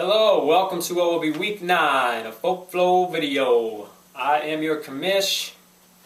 Hello, welcome to what will be week 9 of Folk Flow video. I am your commish.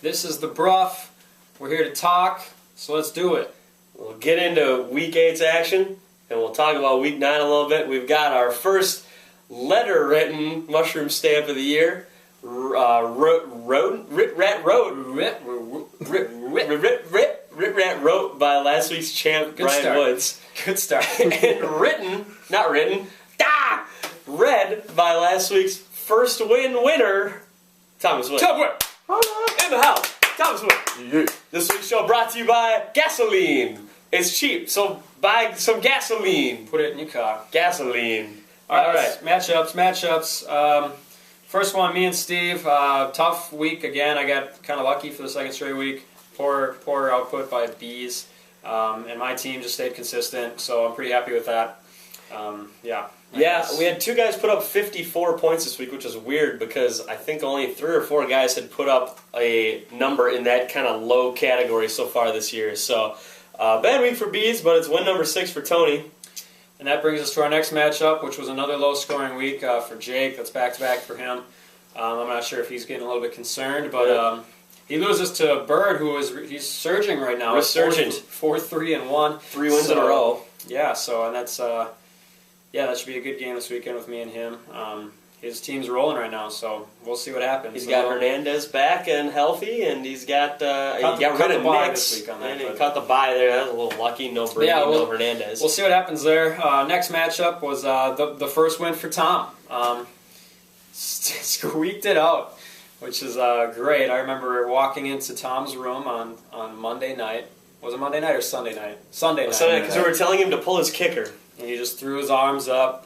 This is the Bruff. We're here to talk, so let's do it. We'll get into week 8's action, and we'll talk about week 9 a little bit. We've got our first letter-written mushroom stamp of the year. Rit Rat wrote by last week's champ, Brian Woods. Good start. And read by last week's first winner, Thomas Wood. TWick! In the house, Thomas Wood. Yeah. This week's show brought to you by gasoline. It's cheap, so buy some gasoline. Put it in your car. Gasoline. All right. Matchups. First one, me and Steve. Tough week again. I got kind of lucky for the second straight week. Poor output by bees. And my team just stayed consistent, so I'm pretty happy with that. Yeah, we had 2 guys put up 54 points this week, which is weird because I think only 3 or 4 guys had put up a number in that kind of low category so far this year. So, bad week for bees, but it's win number 6 for Tony. And that brings us to our next matchup, which was another low-scoring week for Jake. That's back-to-back for him. I'm not sure if he's getting a little bit concerned, but he loses to Bird, he's surging right now. Resurgent. 4-3-1. 3 wins in a row. Yeah, and that's that should be a good game this weekend with me and him. His team's rolling right now, so we'll see what happens. He's got Hernandez back and healthy, and he's got got rid of Nix. This week on that, and he caught the bye there. That was a little lucky. No Brady, no Hernandez. We'll see what happens there. Next matchup was the first win for Tom. Squeaked it out, which is great. I remember walking into Tom's room on Monday night. Was it Monday night or Sunday night? Sunday night. Because we were telling him to pull his kicker. And he just threw his arms up.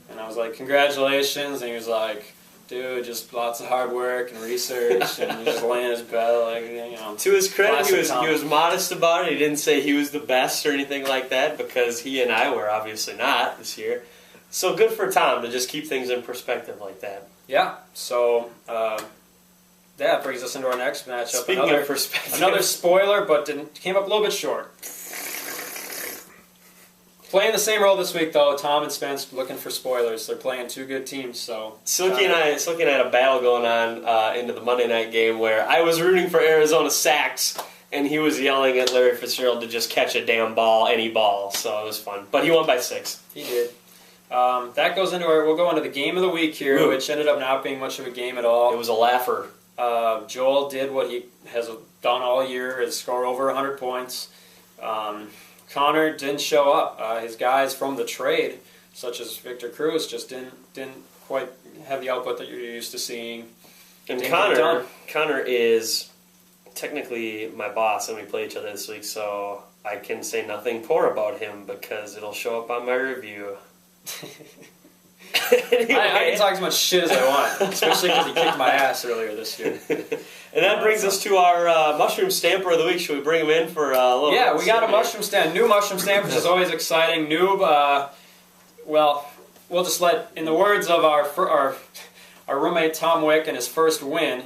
And I was like, congratulations. And he was like, dude, just lots of hard work and research. And he just laying his bed, like, you know. To his credit, he was modest about it. He didn't say he was the best or anything like that because he and I were obviously not this year. So good for Tom to just keep things in perspective like that. Yeah. So, that brings us into our next matchup. Speaking of perspective. Another spoiler, but came up a little bit short. Playing the same role this week, though. Tom and Spence looking for spoilers. They're playing 2 good teams, so... Silky and I had a battle going on into the Monday night game where I was rooting for Arizona Sacks, and he was yelling at Larry Fitzgerald to just catch a damn ball, any ball, so it was fun. But he won by 6. He did. That goes into we'll go into the game of the week here, which ended up not being much of a game at all. It was a laugher. Joel did what he has done all year, is score over 100 points. Connor didn't show up. His guys from the trade, such as Victor Cruz, just didn't quite have the output that you're used to seeing. And Connor is technically my boss, and we play each other this week, so I can say nothing poor about him because it'll show up on my review. Anyway. I can talk as much shit as I want, especially because he kicked my ass earlier this year. And that brings us to our mushroom stamper of the week. Should we bring him in for a little? Yeah, we got a mushroom stamp, new mushroom stamp, which is always exciting. Noob, well, we'll just let, in the words of our roommate Tom Wick and his first win,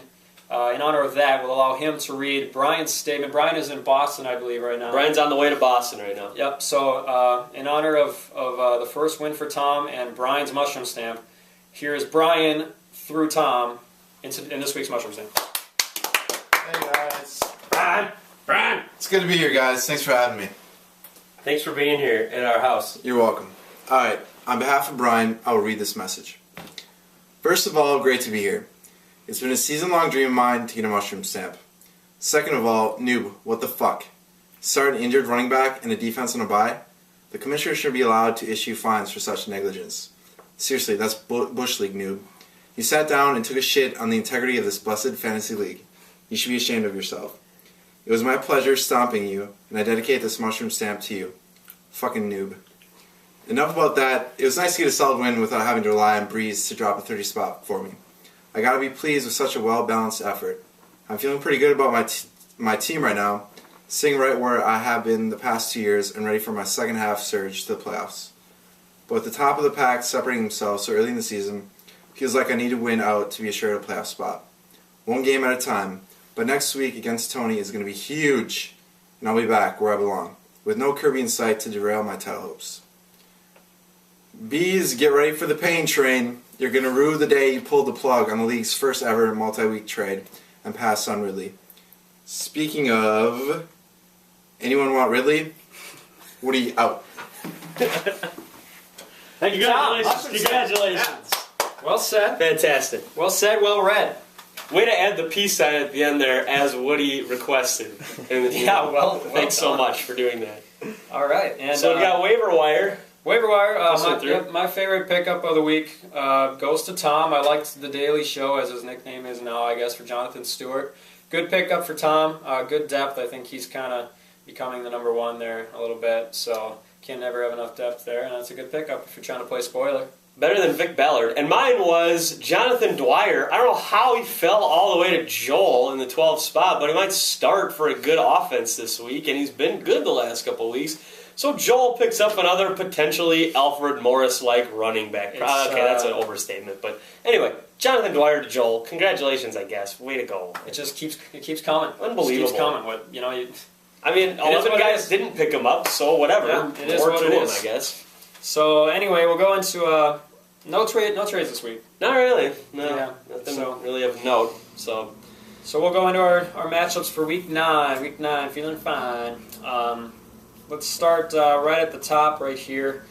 in honor of that, we'll allow him to read Brian's statement. Brian is in Boston, I believe, right now. Brian's on the way to Boston right now. Yep, so in honor of the first win for Tom and Brian's mushroom stamp, here is Brian through Tom in this week's mushroom stamp. Hey guys. Brian! It's good to be here, guys. Thanks for having me. Thanks for being here at our house. You're welcome. Alright, on behalf of Brian, I will read this message. First of all, great to be here. It's been a season-long dream of mine to get a mushroom stamp. Second of all, noob, what the fuck? Start an injured running back and a defense on a bye? The commissioner should be allowed to issue fines for such negligence. Seriously, that's Bush League, noob. You sat down and took a shit on the integrity of this blessed fantasy league. You should be ashamed of yourself. It was my pleasure stomping you, and I dedicate this mushroom stamp to you. Fucking noob. Enough about that. It was nice to get a solid win without having to rely on Breeze to drop a 30 spot for me. I gotta be pleased with such a well-balanced effort. I'm feeling pretty good about my team right now, sitting right where I have been the past 2 years and ready for my second half surge to the playoffs. But at the top of the pack, separating themselves so early in the season, feels like I need to win out to be assured a playoff spot. 1 game at a time, but next week against Tony is going to be huge, and I'll be back where I belong, with no Kirby in sight to derail my title hopes. Bees, get ready for the pain train. You're going to rue the day you pulled the plug on the league's first ever multi-week trade and passed on Ridley. Speaking of, anyone want Ridley? Woody out. Congratulations. Congratulations. Well said. Fantastic. Well said, well read. Way to add the peace sign at the end there, as Woody requested. Yeah, well thanks so much for doing that. All right. And, so we got waiver wire. Waiver wire, my favorite pickup of the week goes to Tom. I liked the Daily Show, as his nickname is now, I guess, for Jonathan Stewart. Good pickup for Tom. Good depth. I think he's kind of becoming the number one there a little bit. So can never have enough depth there, and that's a good pickup if you're trying to play spoiler. Better than Vic Ballard. And mine was Jonathan Dwyer. I don't know how he fell all the way to Joel in the 12th spot, but he might start for a good offense this week, and he's been good the last couple of weeks. So Joel picks up another potentially Alfred Morris-like running back. Okay, that's an overstatement. But anyway, Jonathan Dwyer to Joel. Congratulations, I guess. Way to go. It just keeps coming. Unbelievable. It keeps coming. I mean, 11 guys didn't pick him up, so whatever. Yeah, it is More what to it him, is. I guess. So anyway, we'll go into no trades this week. Not really. No, yeah. nothing really of note. So we'll go into our matchups for week 9. Week 9, feeling fine. Let's start right at the top, right here,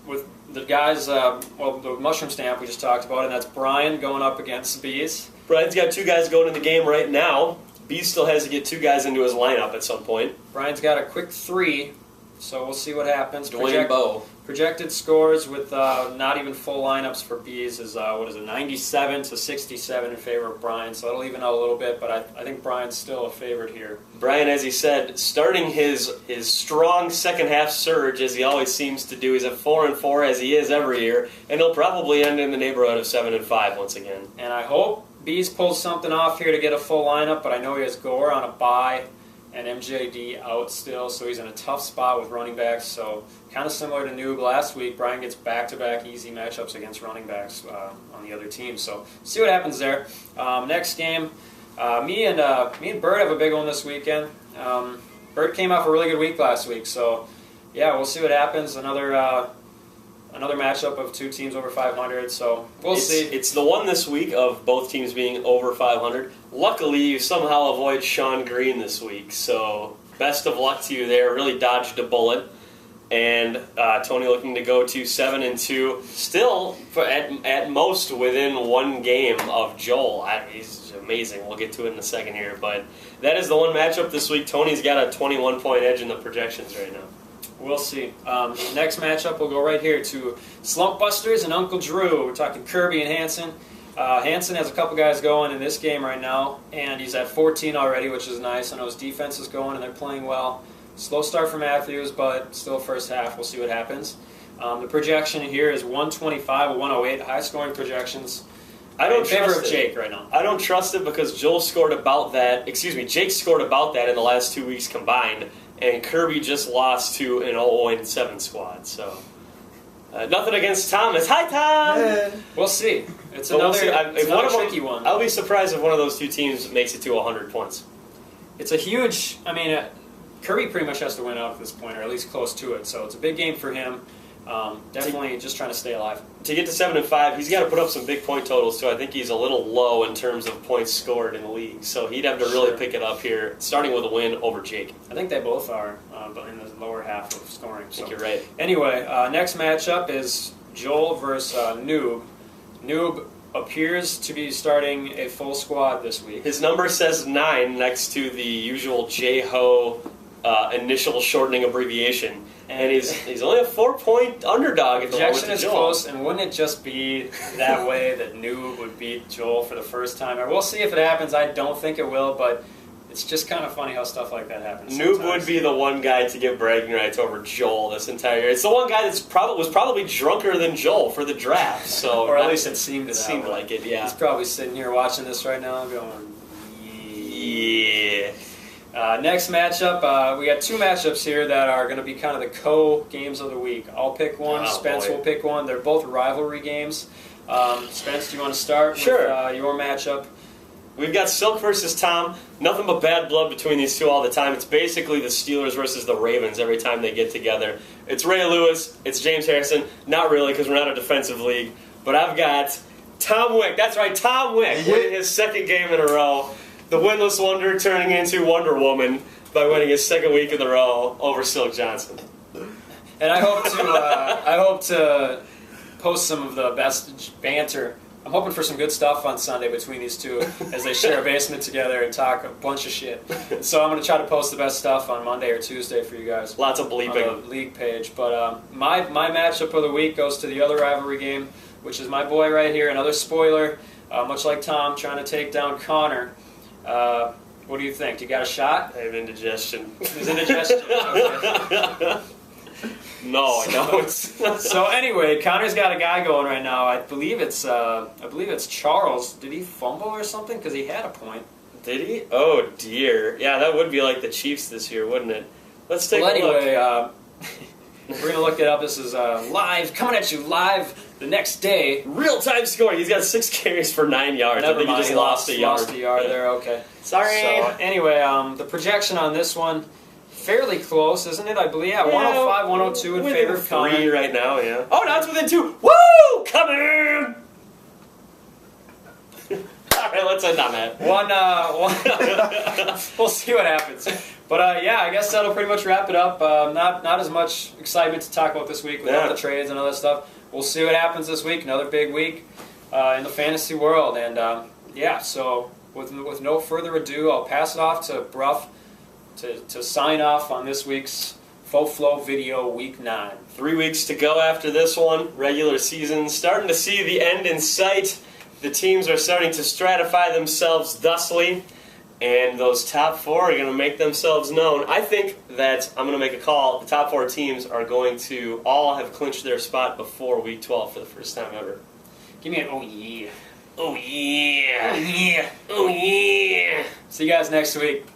with the guys. The mushroom stamp we just talked about, and that's Brian going up against Bees. Brian's got 2 guys going in the game right now. Bees still has to get 2 guys into his lineup at some point. Brian's got a quick 3, so we'll see what happens. Dwayne Bowe. Projected scores with not even full lineups for Bees is 97 to 67 in favor of Brian, so that'll even out a little bit, but I think Brian's still a favorite here. Brian, as he said, starting his strong second half surge as he always seems to do. He's at 4-4 as he is every year, and he'll probably end in the neighborhood of 7-5 once again. And I hope Bees pulls something off here to get a full lineup, but I know he has Gore on a bye and MJD out still, so he's in a tough spot with running backs. So kind of similar to Noob last week, Brian gets back-to-back easy matchups against running backs on the other team. So see what happens there. Next game, me and Bert have a big one this weekend. Bert came off a really good week last week, so yeah, we'll see what happens. Another matchup of 2 teams over 500, so we'll see. It's the one this week of both teams being over 500. Luckily, you somehow avoid Sean Green this week, so best of luck to you there. Really dodged a bullet. And Tony looking to go to 7-2, still at most within 1 game of Joel. He's amazing. We'll get to it in a second here, but that is the one matchup this week. Tony's got a 21-point edge in the projections right now. We'll see. Next matchup, we'll go right here to Slump Busters and Uncle Drew. We're talking Kirby and Hanson. Hanson has a couple guys going in this game right now, and he's at 14 already, which is nice. I know his defense is going, and they're playing well. Slow start for Matthews, but still first half. We'll see what happens. The projection here is 125, 108, high-scoring projections. I don't in favor trust of it. Jake right now. I don't trust it because Jake scored about that in the last 2 weeks combined, and Kirby just lost to an 0-7 squad. So nothing against Thomas. Hi, Tom. We'll see. It's But another tricky one. I'll be surprised if one of those 2 teams makes it to 100 points. It's a huge. Kirby pretty much has to win out at this point, or at least close to it. So it's a big game for him. Definitely just trying to stay alive. To get to 7-5, he's got to put up some big point totals too. I think he's a little low in terms of points scored in the league, so he'd have to really pick it up here, starting with a win over Jake. I think they both are, but in the lower half of scoring. I think you're right. Anyway, next matchup is Joel versus Noob. Noob appears to be starting a full squad this week. His number says 9 next to the usual J-Ho initial shortening abbreviation. And he's only a 4-point underdog. The projection is close, and wouldn't it just be that way that Noob would beat Joel for the first time? We'll see if it happens. I don't think it will, but it's just kind of funny how stuff like that happens. Noob would be the one guy to get bragging rights over Joel this entire year. It's the one guy that's was probably drunker than Joel for the draft. So or at least it seemed like it, yeah. He's probably sitting here watching this right now going, yeah. Next matchup, we got 2 matchups here that are going to be kind of the co-games of the week. I'll pick one, Spence will pick one. They're both rivalry games. Spence, do you want to start with your matchup? We've got Silk versus Tom. Nothing but bad blood between these two all the time. It's basically the Steelers versus the Ravens every time they get together. It's Ray Lewis. It's James Harrison. Not really, because we're not a defensive league. But I've got TWick. That's right, TWick winning his second game in a row. The winless wonder turning into Wonder Woman by winning his second week in a row over Silk Johnson. And I hope to post some of the best banter. I'm hoping for some good stuff on Sunday between these two as they share a basement together and talk a bunch of shit. So I'm going to try to post the best stuff on Monday or Tuesday for you guys. Lots of bleeping. On the league page. But my matchup of the week goes to the other rivalry game, which is my boy right here, another spoiler, much like Tom, trying to take down Connor. What do you think? You got a shot? I have indigestion. There's indigestion. Okay. No, I don't. So anyway, Connor's got a guy going right now. I believe it's Charles. Did he fumble or something? Because he had a point. Did he? Oh dear. Yeah, that would be like the Chiefs this year, wouldn't it? Let's take a look. Anyway, we're gonna look it up. This is live, coming at you live the next day. Real-time scoring. He's got 6 carries for 9 yards. Never I think mind, he just lost a yard. Lost a yard there. Okay. Sorry. So anyway, the projection on this one. Fairly close, isn't it? I believe, 105, 102 in favor of Connor. 3 right now, yeah. Oh, now it's within 2. Woo! Come in! All right, let's end on that. We'll see what happens. But I guess that'll pretty much wrap it up. Not as much excitement to talk about this week with all the trades and other stuff. We'll see what happens this week. Another big week in the fantasy world. And so with no further ado, I'll pass it off to Bruff to sign off on this week's Faux Flow video, Week 9. 3 weeks to go after this one. Regular season starting to see the end in sight. The teams are starting to stratify themselves thusly, and those top 4 are going to make themselves known. I think that I'm going to make a call. The top 4 teams are going to all have clinched their spot before Week 12 for the first time ever. Give me an oh yeah. Oh yeah. Oh yeah. Oh yeah. See you guys next week.